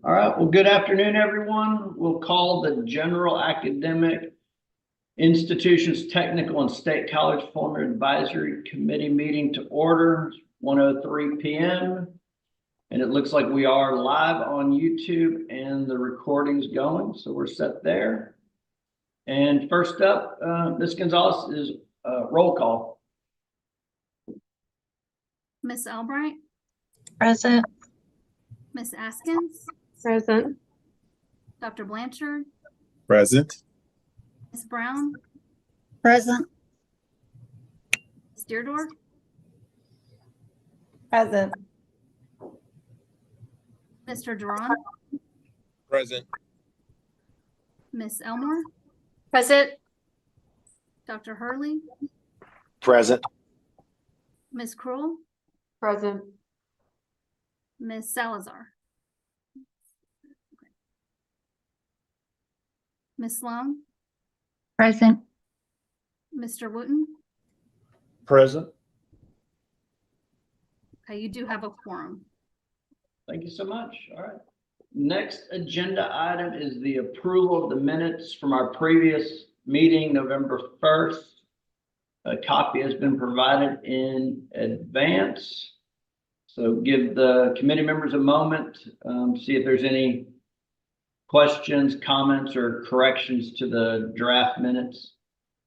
All right, well, good afternoon, everyone. We'll call the General Academic Institutions Technical and State College Formula Advisory Committee meeting to order, 1:03 p.m. And it looks like we are live on YouTube and the recording's going, so we're set there. And first up, Ms. Gonzalez is roll call. Miss Albright? Present. Miss Askins? Present. Dr. Blanchard? Present. Miss Brown? Present. Ms. Deardorff? Present. Mr. Duran? Present. Miss Elmore? Present. Dr. Hurley? Present. Miss Kroll? Present. Miss Salazar? Miss Sloan? Present. Mr. Wooten? Present. Okay, you do have a quorum. Thank you so much. All right. Next agenda item is the approval of the minutes from our previous meeting, November 1st. A copy has been provided in advance. So give the committee members a moment, see if there's any questions, comments, or corrections to the draft minutes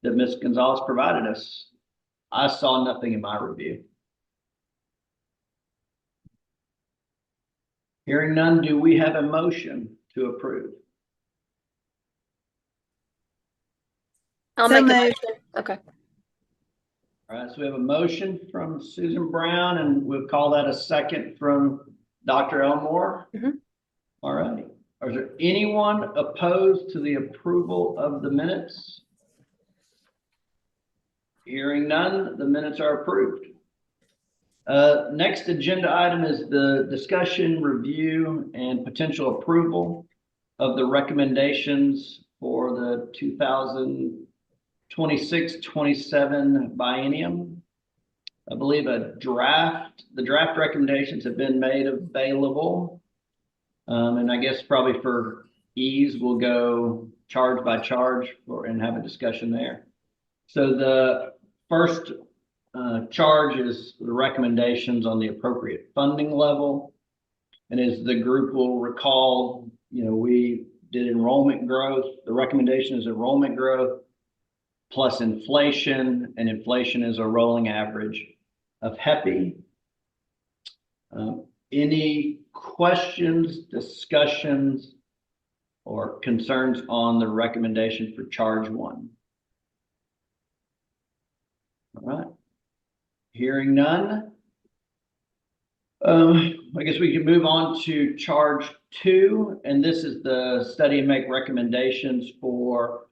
that Ms. Gonzalez provided us. I saw nothing in my review. Hearing none, do we have a motion to approve? I'll make a motion. Okay. All right, so we have a motion from Susan Brown, and we'll call that a second from Dr. Elmore. All right. Is there anyone opposed to the approval of the minutes? Hearing none, the minutes are approved. Next agenda item is the discussion, review, and potential approval of the recommendations for the 2026-27 biennium. I believe the draft recommendations have been made available. And I guess probably for ease, we'll go charge by charge and have a discussion there. So the first charge is the recommendations on the appropriate funding level. And as the group will recall, we did enrollment growth. The recommendation is enrollment growth plus inflation, and inflation is a rolling average of HEPI. Any questions, discussions, or concerns on the recommendation for charge one? All right. Hearing none. I guess we can move on to charge two, and this is the study and make recommendations for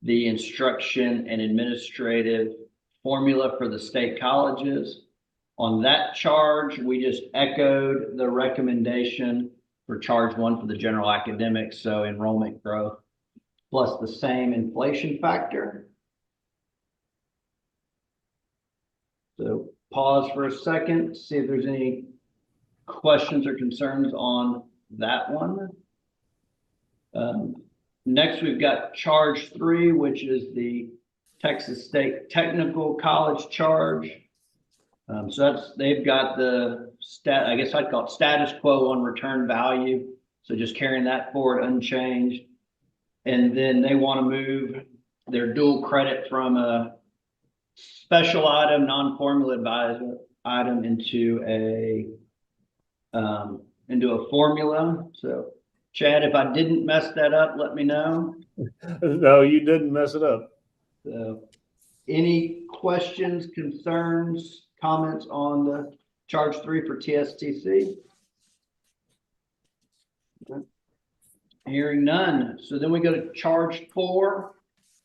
the instruction and administrative formula for the state colleges. On that charge, we just echoed the recommendation for charge one for the general academics, so enrollment growth plus the same inflation factor. So pause for a second, see if there's any questions or concerns on that one. Next, we've got charge three, which is the Texas State Technical College charge. So they've got the I guess I'd call it status quo on return value. So just carrying that forward unchanged. And then they want to move their dual credit from a special item, non-formula advisor item into a formula. So Chad, if I didn't mess that up, let me know. No, you didn't mess it up. So any questions, concerns, comments on the charge three for TSTC? Okay. Hearing none. So then we go to charge four.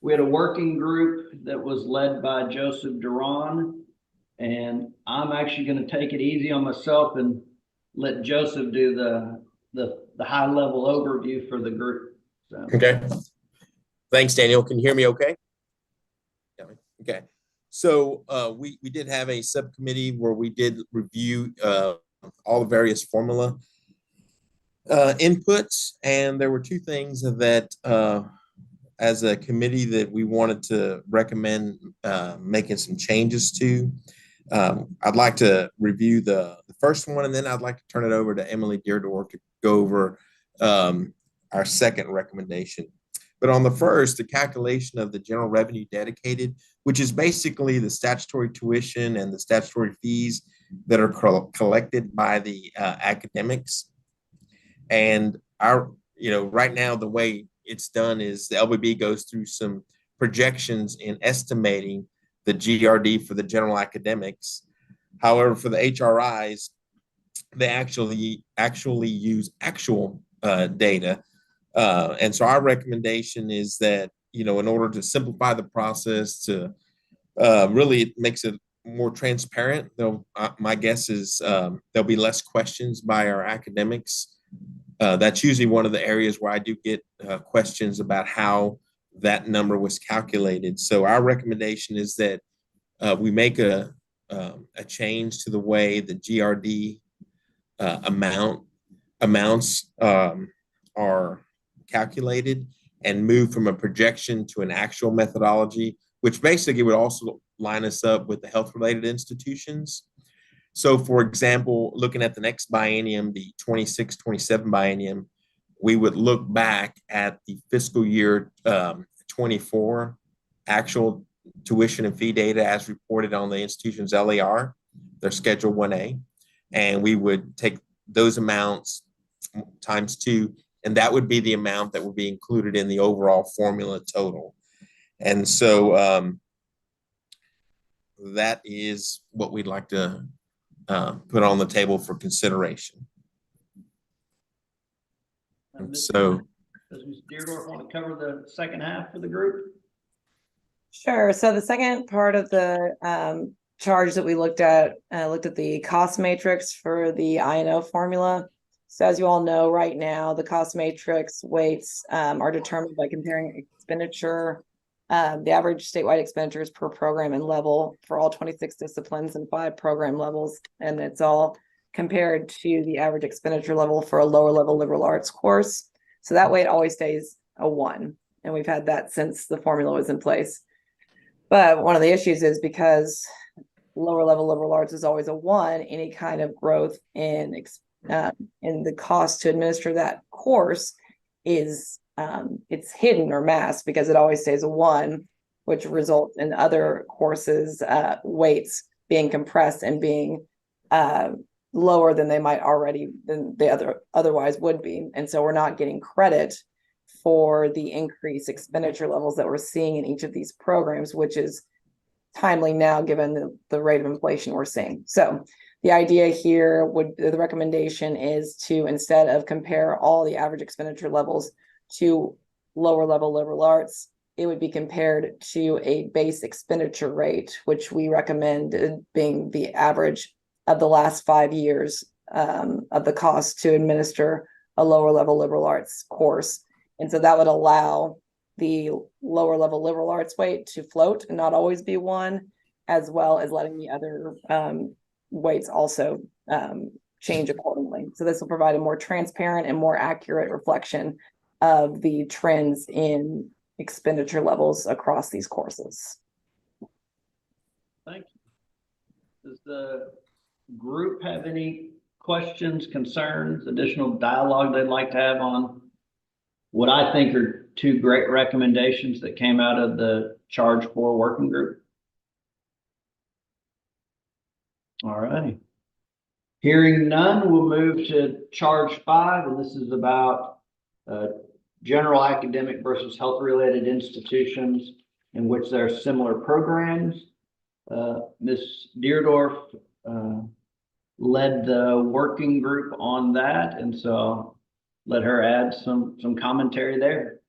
We had a working group that was led by Joseph Duran, and I'm actually going to take it easy on myself and let Joseph do the high level overview for the group. So. Okay. Thanks, Daniel. Can you hear me okay? Okay. So we did have a subcommittee where we did review all the various formula inputs, and there were two things that as a committee that we wanted to recommend making some changes to. I'd like to review the first one, and then I'd like to turn it over to Emily Deardorff to go over our second recommendation. But on the first, the calculation of the general revenue dedicated, which is basically the statutory tuition and the statutory fees that are collected by the academics. And right now, the way it's done is the LBB goes through some projections in estimating the GRD for the general academics. However, for the HRIs, they actually use actual data. And so our recommendation is that, in order to simplify the process, to really it makes it more transparent, my guess is there'll be less questions by our academics. That's usually one of the areas where I do get questions about how that number was calculated. So our recommendation is that we make a change to the way the GRD amounts are calculated and move from a projection to an actual methodology, which basically would also line us up with the health-related institutions. So, for example, looking at the next biennium, the 26-27 biennium, we would look back at the fiscal year 24 actual tuition and fee data as reported on the institution's LAR, their Schedule 1A, and we would take those amounts times 2, and that would be the amount that would be included in the overall formula total. And so that is what we'd like to put on the table for consideration. And so, does Ms. Deardorff want to cover the second half of the group? Sure. So the second part of the charge that we looked at the cost matrix for the INO formula. So as you all know, right now, the cost matrix weights are determined by comparing expenditure, the average statewide expenditures per program and level for all 26 disciplines and 5 program levels. And it's all compared to the average expenditure level for a lower level liberal arts course. So that way it always stays a 1. And we've had that since the formula was in place. But one of the issues is because lower level liberal arts is always a 1, any kind of growth in the cost to administer that course is it's hidden or masked because it always stays a 1, which results in other courses weights being compressed and being lower than they might otherwise would be. And so we're not getting credit for the increased expenditure levels that we're seeing in each of these programs, which is timely now given the rate of inflation we're seeing. So the idea here the recommendation is to, instead of compare all the average expenditure levels to lower level liberal arts, it would be compared to a base expenditure rate, which we recommend being the average of the last 5 years of the cost to administer a lower level liberal arts course. And so that would allow the lower level liberal arts weight to float and not always be 1, as well as letting the other weights also change accordingly. So this will provide a more transparent and more accurate reflection of the trends in expenditure levels across these courses. Thank you. Does the group have any questions, concerns, additional dialogue they'd like to have on what I think are 2 great recommendations that came out of the Charge 4 working group? All right. Hearing none, we'll move to Charge 5, and this is about general academic versus health-related institutions in which there are similar programs. Ms. Deardorff led the working group on that, and so I'll let her add some commentary there.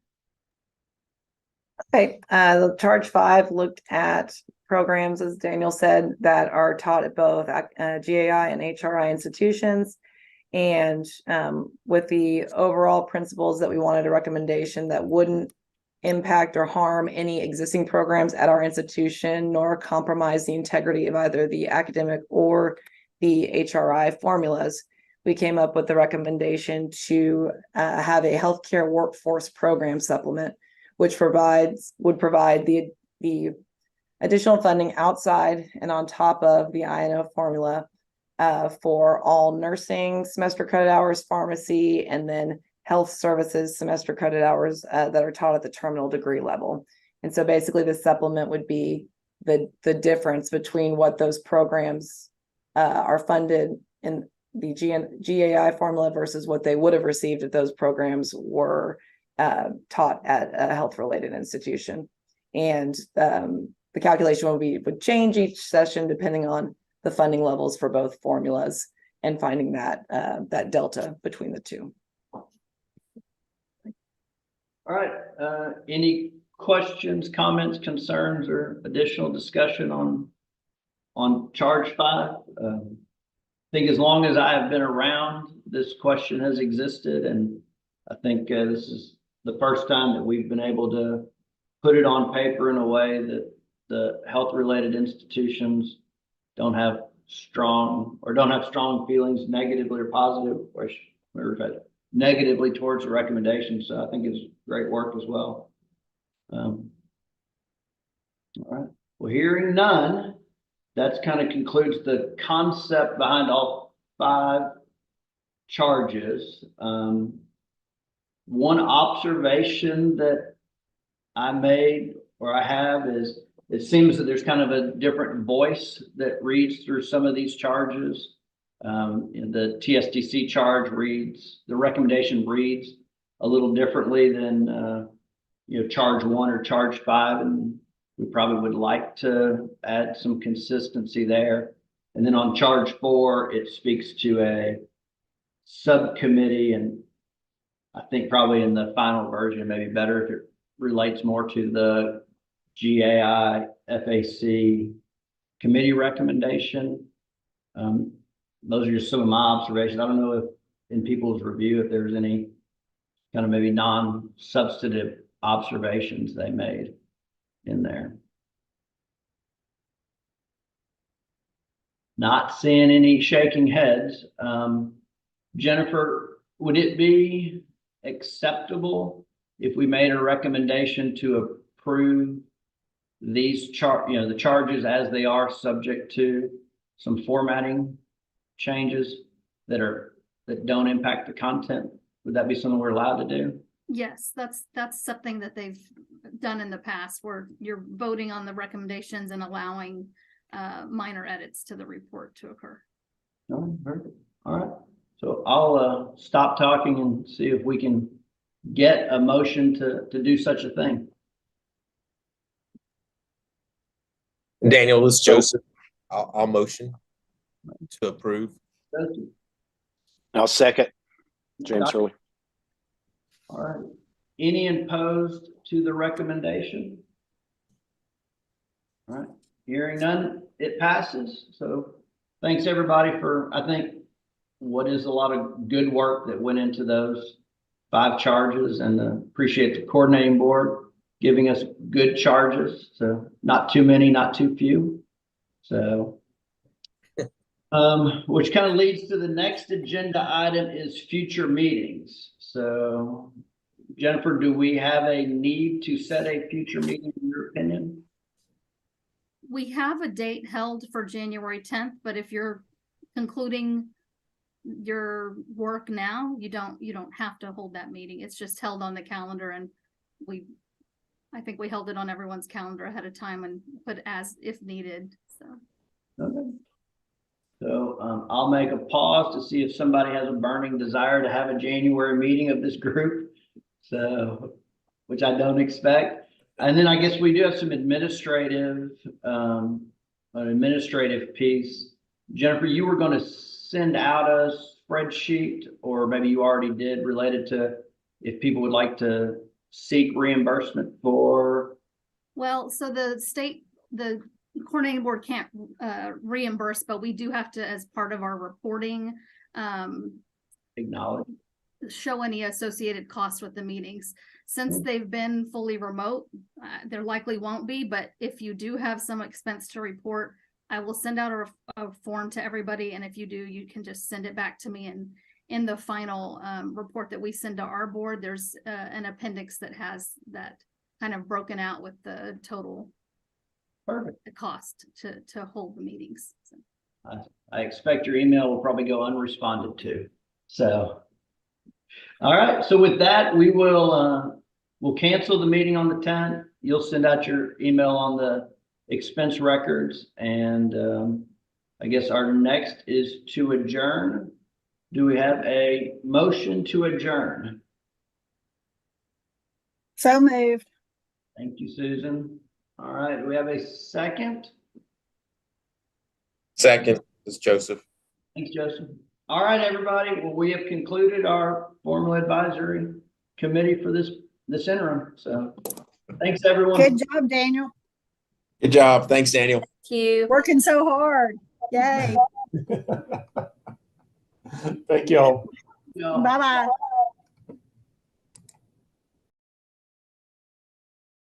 Okay, the Charge 5 looked at programs, as Daniel said, that are taught at both GAI and HRI institutions. And with the overall principles that we wanted a recommendation that wouldn't impact or harm any existing programs at our institution, nor compromise the integrity of either the academic or the HRI formulas, we came up with the recommendation to have a healthcare workforce program supplement, which would provide the additional funding outside and on top of the INO formula for all nursing semester credit hours, pharmacy, and then health services semester credit hours that are taught at the terminal degree level. And so basically the supplement would be the difference between what those programs are funded in the GAI formula versus what they would have received if those programs were taught at a health-related institution. And the calculation would change each session depending on the funding levels for both formulas and finding that delta between the two. All right, any questions, comments, concerns, or additional discussion on charge 5? I think as long as I have been around, this question has existed, and I think this is the first time that we've been able to put it on paper in a way that the health-related institutions don't have strong feelings, negatively or positive, or negatively towards the recommendation. So I think it's great work as well. All right. Well, hearing none, that kind of concludes the concept behind all 5 charges. One observation that I made or I have is it seems that there's kind of a different voice that reads through some of these charges. The TSDC charge reads, the recommendation reads a little differently than charge 1 or charge 5, and we probably would like to add some consistency there. And then on charge 4, it speaks to a subcommittee, and I think probably in the final version, maybe better if it relates more to the GAI FAC committee recommendation. Those are just some of my observations. I don't know if in people's review, if there's any kind of maybe non-substantive observations they made in there. Not seeing any shaking heads. Jennifer, would it be acceptable if we made a recommendation to approve these the charges as they are, subject to some formatting changes that don't impact the content? Would that be something we're allowed to do? Yes, that's something that they've done in the past, where you're voting on the recommendations and allowing minor edits to the report to occur. No, perfect. All right. So I'll stop talking and see if we can get a motion to do such a thing. Daniel, this is Joseph. I'll motion to approve. I'll second. James Hurley. All right. Any opposed to the recommendation? All right. Hearing none, it passes. So thanks everybody for, I think, what is a lot of good work that went into those 5 charges, and appreciate the coordinating board giving us good charges. So not too many, not too few. So, which kind of leads to the next agenda item is future meetings. So Jennifer, do we have a need to set a future meeting in your opinion? We have a date held for January 10th, but if you're concluding your work now, you don't have to hold that meeting. It's just held on the calendar, and I think we held it on everyone's calendar ahead of time and put as if needed. So Okay. So I'll make a pause to see if somebody has a burning desire to have a January meeting of this group. So, which I don't expect. And then I guess we do have some administrative, an administrative piece. Jennifer, you were going to send out a spreadsheet, or maybe you already did, related to if people would like to seek reimbursement for. well, so the coordinating board can't reimburse, but we do have to, as part of our reporting, Acknowledge. show any associated costs with the meetings. Since they've been fully remote, there likely won't be, but if you do have some expense to report, I will send out a form to everybody, and if you do, you can just send it back to me. And in the final report that we send to our board, there's an appendix that has that kind of broken out with the total Perfect. the cost to hold the meetings. So. I expect your email will probably go unresponded to. So, all right. So with that, we will we'll cancel the meeting on the 10th. You'll send out your email on the expense records, and I guess our next is to adjourn. Do we have a motion to adjourn? So moved. Thank you, Susan. All right. Do we have a second? Second is Joseph. Thanks, Joseph. All right, everybody. Well, we have concluded our formal advisory committee for this interim. So thanks, everyone. Good job, Daniel. Good job. Thanks, Daniel. Thank you. Working so hard. Yay. Thank y'all. Yeah. Bye-bye.